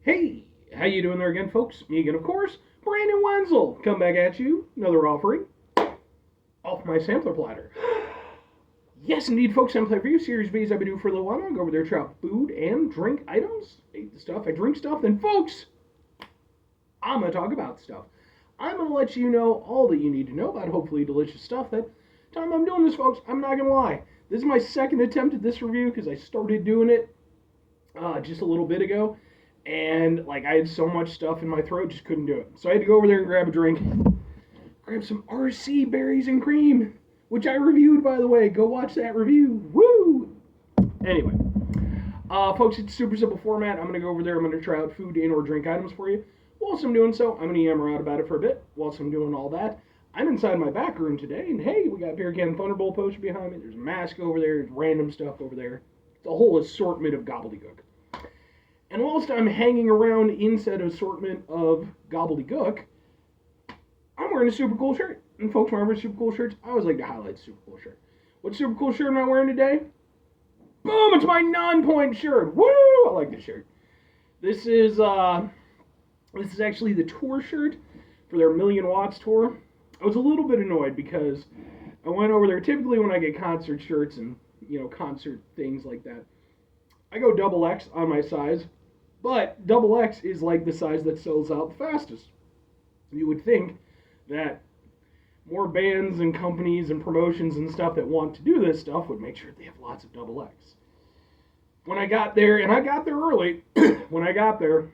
Hey, how you doing there again, folks? Me again, of course, Brandon Wenzel. Come back at you, another offering off my sampler platter. Yes, indeed, folks, I'm playing for you. Series B's I've been doing for a little while. I go over there, try out food and drink items. I eat the stuff, I drink stuff, then, folks, I'm going to talk about stuff. I'm going to let you know all that you need to know about hopefully delicious stuff. That time I'm doing this, folks, I'm not going to lie. This is my second attempt at this review because I started doing it just a little bit ago. And like I had so much stuff in my throat, just couldn't do it. So I had to go over there and grab a drink, grab some RC berries and cream, which I reviewed, by the way. Go watch that review. Woo! Anyway, folks, it's super simple format. I'm gonna go over there. I'm gonna try out food and or drink items for you. Whilst I'm doing so, I'm gonna yammer out about it for a bit. Whilst I'm doing all that, I'm inside my back room today, and hey, we got Beer Can Thunderbolt poster behind me. There's a mask over there. There's random stuff over there. It's a whole assortment of gobbledygook. And whilst I'm hanging around in said assortment of gobbledygook, I'm wearing a super cool shirt. And folks, when I wear super cool shirts, I always like to highlight a super cool shirt. What super cool shirt am I wearing today? Boom! It's my non-point shirt. Woo! I like this shirt. This is actually the tour shirt for their Million Watts tour. I was a little bit annoyed because I went over there. Typically, when I get concert shirts and concert things like that, I go double X on my size. But double X is like the size that sells out the fastest. You would think that more bands and companies and promotions and stuff that want to do this stuff would make sure they have lots of double X. When I got there, and I got there early, when I got there,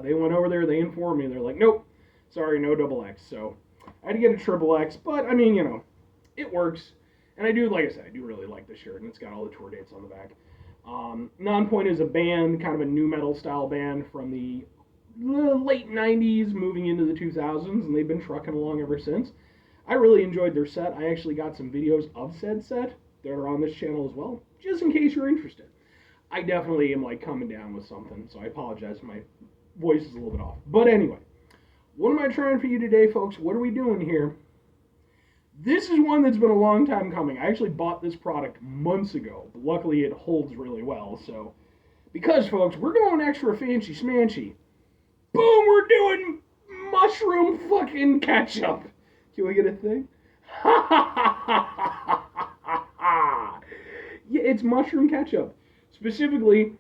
they went over there, they informed me, they're like, nope, sorry, no double X. So I had to get a triple X, but I mean, it works. And I do, like I said, I do really like the shirt, and it's got all the tour dates on the back. Nonpoint is a band, kind of a nu metal style band from the late 90s moving into the 2000s, and they've been trucking along ever since. I really enjoyed their set. I actually got some videos of said set that are on this channel as well, just in case you're interested. I definitely am like coming down with something, so I apologize if my voice is a little bit off. But anyway, what am I trying for you today, folks? What are we doing here? This is one that's been a long time coming. I actually bought this product months ago, but luckily it holds really well. So, because folks, we're going extra fancy smancy. Boom, we're doing mushroom fucking ketchup. Can we get a thing? Ha ha ha ha ha ha ha. Yeah, it's mushroom ketchup. Specifically,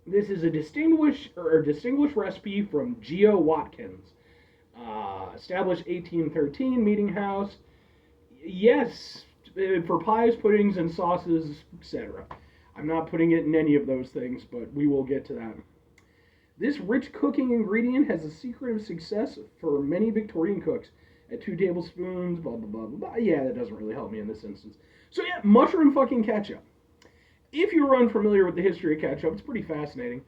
this is a distinguished recipe from Geo Watkins. Established 1813, Meeting House. Yes, for pies, puddings, and sauces, etc. I'm not putting it in any of those things, but we will get to that. This rich cooking ingredient has a secret of success for many Victorian cooks. At 2 tablespoons, blah, blah, blah, blah, blah. Yeah, that doesn't really help me in this instance. So yeah, mushroom fucking ketchup. If you're unfamiliar with the history of ketchup, it's pretty fascinating.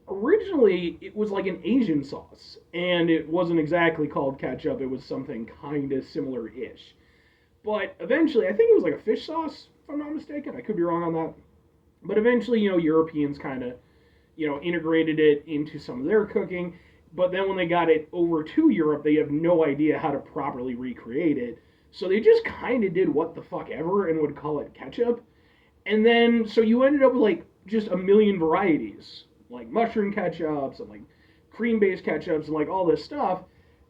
Originally, it was like an Asian sauce, and it wasn't exactly called ketchup. It was something kind of similar-ish. But eventually, I think it was like a fish sauce, if I'm not mistaken. I could be wrong on that. But eventually, Europeans kind of, integrated it into some of their cooking. But then when they got it over to Europe, they have no idea how to properly recreate it. So they just kind of did what the fuck ever and would call it ketchup. And then, so you ended up with like just a million varieties. Like mushroom ketchups and like cream-based ketchups and like all this stuff.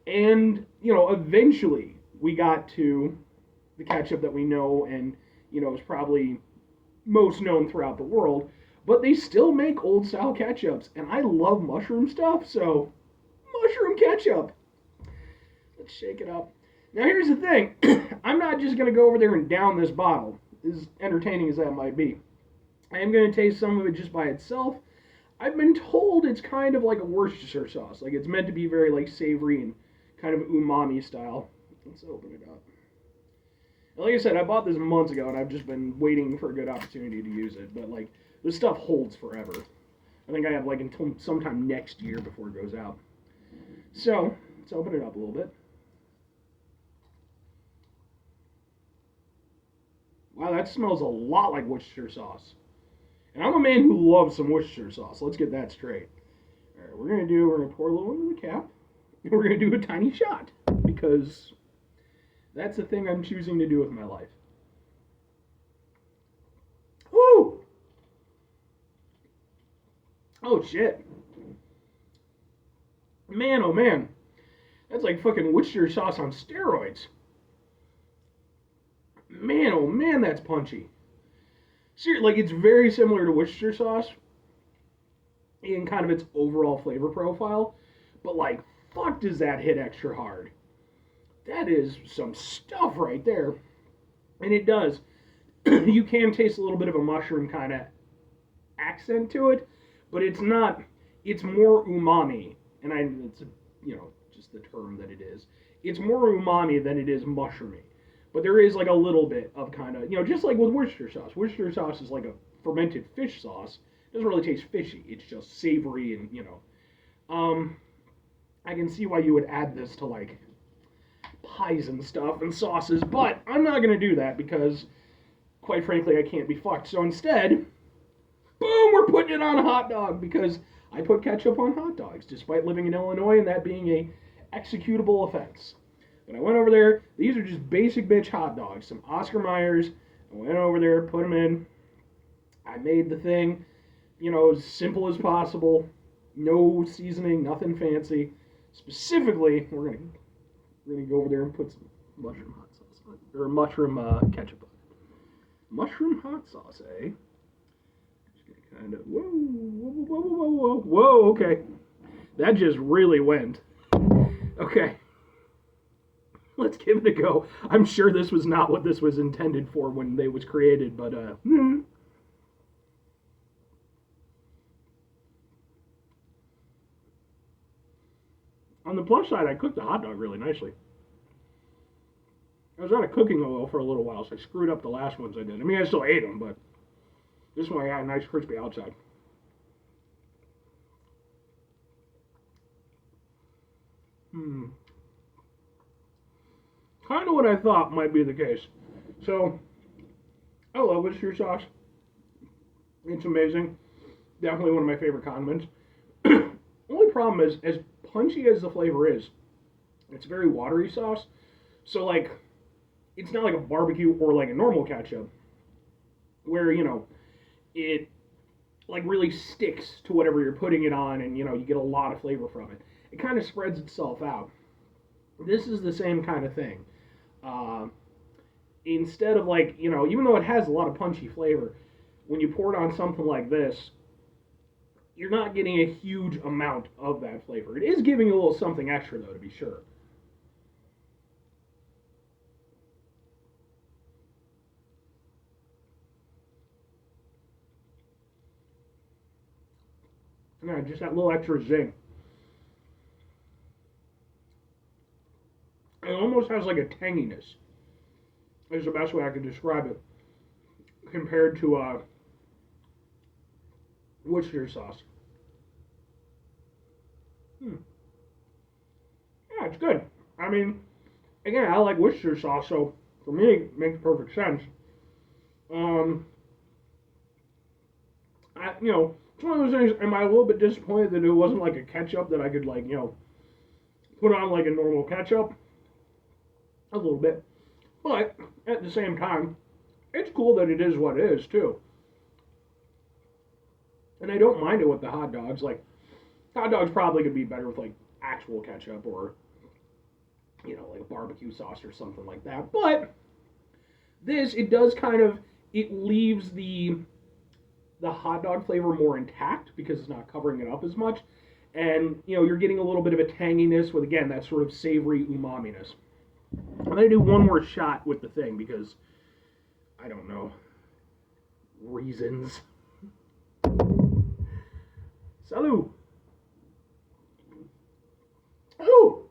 And, eventually we got to the ketchup that we know and, is probably most known throughout the world. But they still make old-style ketchups. And I love mushroom stuff, so mushroom ketchup. Let's shake it up. Now here's the thing. I'm not just going to go over there and down this bottle, as entertaining as that might be. I am going to taste some of it just by itself. I've been told it's kind of like a Worcestershire sauce. Like it's meant to be very like savory and kind of umami style. Let's open it up. And like I said, I bought this months ago and I've just been waiting for a good opportunity to use it. But like this stuff holds forever. I think I have like until sometime next year before it goes out. So let's open it up a little bit. Wow, that smells a lot like Worcestershire sauce. And I'm a man who loves some Worcestershire sauce. Let's get that straight. All right, we're going to pour a little into the cap. And we're going to do a tiny shot. Because that's the thing I'm choosing to do with my life. Woo! Oh shit. Man, oh man. That's like fucking Worcestershire sauce on steroids. Man, oh man, that's punchy. Seriously, like it's very similar to Worcestershire sauce in kind of its overall flavor profile, but like, fuck, does that hit extra hard? That is some stuff right there, and it does. You can taste a little bit of a mushroom kind of accent to it, but it's not. It's more umami, and it's just the term that it is. It's more umami than it is mushroomy, but there is like a little bit of kind of just like with Worcestershire sauce. Worcestershire sauce is like a fermented fish sauce. It doesn't really taste fishy. It's just savory and I can see why you would add this to like pies and stuff and sauces, but I'm not gonna do that because quite frankly I can't be fucked. So instead, boom, we're putting it on a hot dog because I put ketchup on hot dogs, despite living in Illinois and that being a executable offense. But I went over there. These are just basic bitch hot dogs, some Oscar Mayers. I went over there, put them in. I made the thing, as simple as possible. No seasoning, nothing fancy. Specifically, we're gonna go over there and put some mushroom hot sauce on it, or mushroom ketchup on it. Mushroom hot sauce, eh? Kind of whoa, okay, that just really went. Okay, let's give it a go. I'm sure this was not what this was intended for when they was created, but on the plus side, I cooked the hot dog really nicely. I was out of cooking oil for a little while, so I screwed up the last ones I did. I mean, I still ate them, but this one I got a nice crispy outside. Kind of what I thought might be the case. So, I love Worcestershire sauce. It's amazing. Definitely one of my favorite condiments. Only problem is, as punchy as the flavor is, it's very watery sauce. So, like, it's not like a barbecue or like a normal ketchup, where, it like really sticks to whatever you're putting it on and you get a lot of flavor from it. It kind of spreads itself out. This is the same kind of thing. Uh, Instead of like, even though it has a lot of punchy flavor, when you pour it on something like this, you're not getting a huge amount of that flavor. It is giving a little something extra though, to be sure. Yeah, just that little extra zing. It almost has like a tanginess. Is the best way I could describe it compared to Worcestershire sauce. Yeah, it's good. I mean, again, I like Worcestershire sauce, so for me, it makes perfect sense. Um, it's one of those things. Am I a little bit disappointed that it wasn't like a ketchup that I could like, put on like a normal ketchup? A little bit, but at the same time, it's cool that it is what it is too. And I don't mind it with the hot dogs. Like, hot dogs probably could be better with like actual ketchup or like a barbecue sauce or something like that. But this, it does kind of, it leaves the hot dog flavor more intact because it's not covering it up as much, and you're getting a little bit of a tanginess with, again, that sort of savory umaminess. I'm gonna do one more shot with the thing because I don't know, reasons. Salut. Oh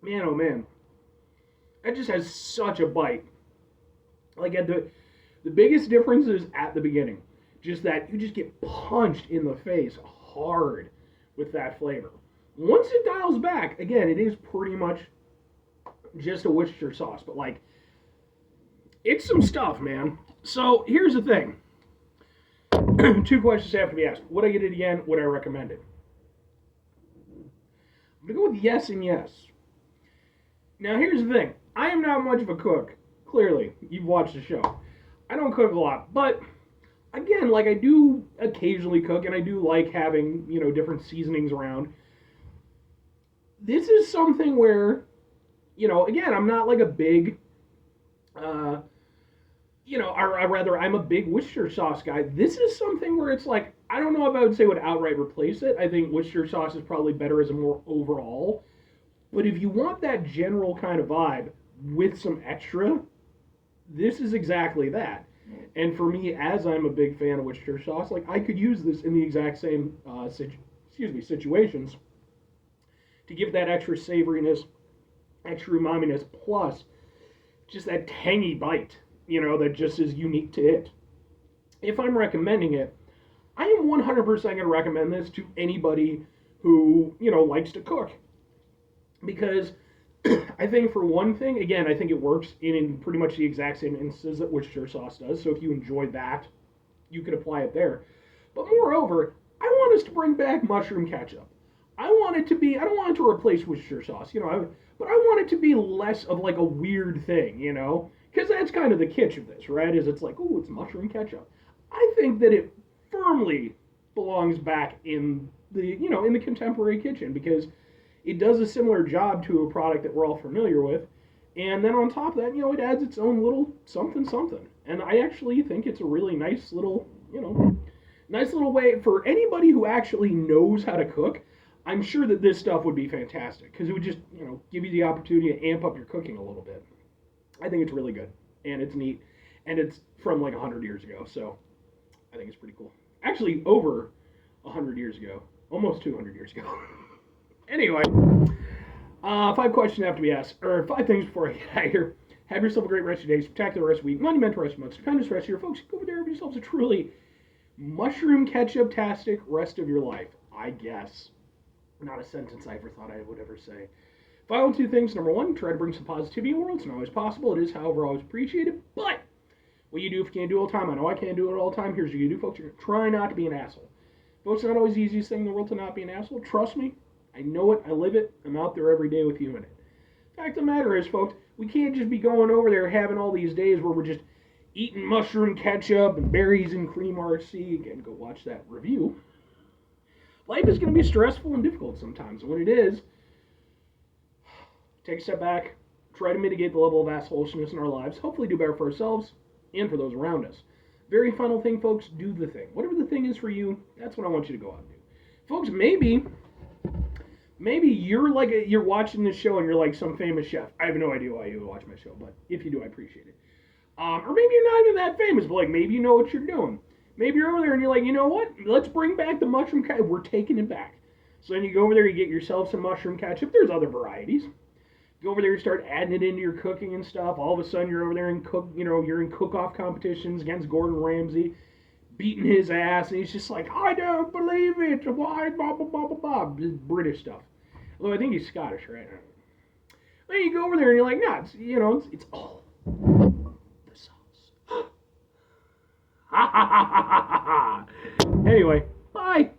man, oh man, that just has such a bite. Like, at the biggest difference is at the beginning. Just that you just get punched in the face hard with that flavor. Once it dials back, again, it is pretty much just a Worcestershire sauce, but like, it's some stuff, man. So here's the thing. Two questions have to be asked. Would I get it again? Would I recommend it? I'm going to go with yes and yes. Now, here's the thing. I am not much of a cook. Clearly, you've watched the show. I don't cook a lot, but again, like I do occasionally cook, and I do like having different seasonings around. This is something where again, I'm not like a big uh, or rather, I'm a big Worcestershire sauce guy. This is something where it's like, I don't know if I would say would outright replace it. I think Worcestershire sauce is probably better as a more overall. But if you want that general kind of vibe with some extra, this is exactly that. And for me, as I'm a big fan of Worcestershire sauce, like I could use this in the exact same situations to give that extra savoriness, extra umaminess, plus just that tangy bite, that just is unique to it. If I'm recommending it, I am 100% going to recommend this to anybody who, likes to cook. Because I think for one thing, again, I think it works in pretty much the exact same instances that Worcestershire sauce does. So if you enjoy that, you could apply it there. But moreover, I want us to bring back mushroom ketchup. I want it to be, I don't want it to replace Worcestershire sauce, but I want it to be less of like a weird thing, Because that's kind of the kitsch of this, right? Is it's like, oh, it's mushroom ketchup. I think that it firmly belongs back in the contemporary kitchen because it does a similar job to a product that we're all familiar with. And then on top of that, it adds its own little something something. And I actually think it's a really nice little, nice little way for anybody who actually knows how to cook. I'm sure that this stuff would be fantastic because it would just, give you the opportunity to amp up your cooking a little bit. I think it's really good and it's neat and it's from like 100 years ago. So I think it's pretty cool. Actually, over 100 years ago, almost 200 years ago. Anyway, 5 questions have to be asked, or 5 things before I get out of here. Have yourself a great rest of your day, spectacular rest of the week, monumental rest of the month, stupendous rest of your folks. Go over there and have yourselves a truly mushroom ketchup-tastic rest of your life, I guess. Not a sentence I ever thought I would ever say. Final 2 things. Number 1, try to bring some positivity in the world. It's not always possible. It is, however, always appreciated. But what you do if you can't do it all the time, I know I can't do it all the time. Here's what you do, folks. You're going to try not to be an asshole. Folks, it's not always the easiest thing in the world to not be an asshole. Trust me. I know it. I live it. I'm out there every day with you in it. The fact of the matter is, folks, we can't just be going over there having all these days where we're just eating mushroom ketchup and berries and cream RC. Again, go watch that review. Life is going to be stressful and difficult sometimes. And when it is, take a step back, try to mitigate the level of assholishness in our lives, hopefully do better for ourselves and for those around us. Very final thing, folks, do the thing. Whatever the thing is for you, that's what I want you to go out and do. Folks, maybe you're watching this show and you're like some famous chef. I have no idea why you watch my show, but if you do, I appreciate it. Or maybe you're not even that famous, but like maybe you know what you're doing. Maybe you're over there and you're like, you know what? Let's bring back the mushroom ketchup. We're taking it back. So then you go over there, you get yourself some mushroom ketchup. There's other varieties. Go over there and start adding it into your cooking and stuff. All of a sudden you're over there and you're in cook-off competitions against Gordon Ramsay, beating his ass, and he's just like, I don't believe it. Why, blah, blah, blah, blah, blah. British stuff. Although I think he's Scottish, right? Then you go over there and you're like, nah, it's all the sauce. Anyway, bye.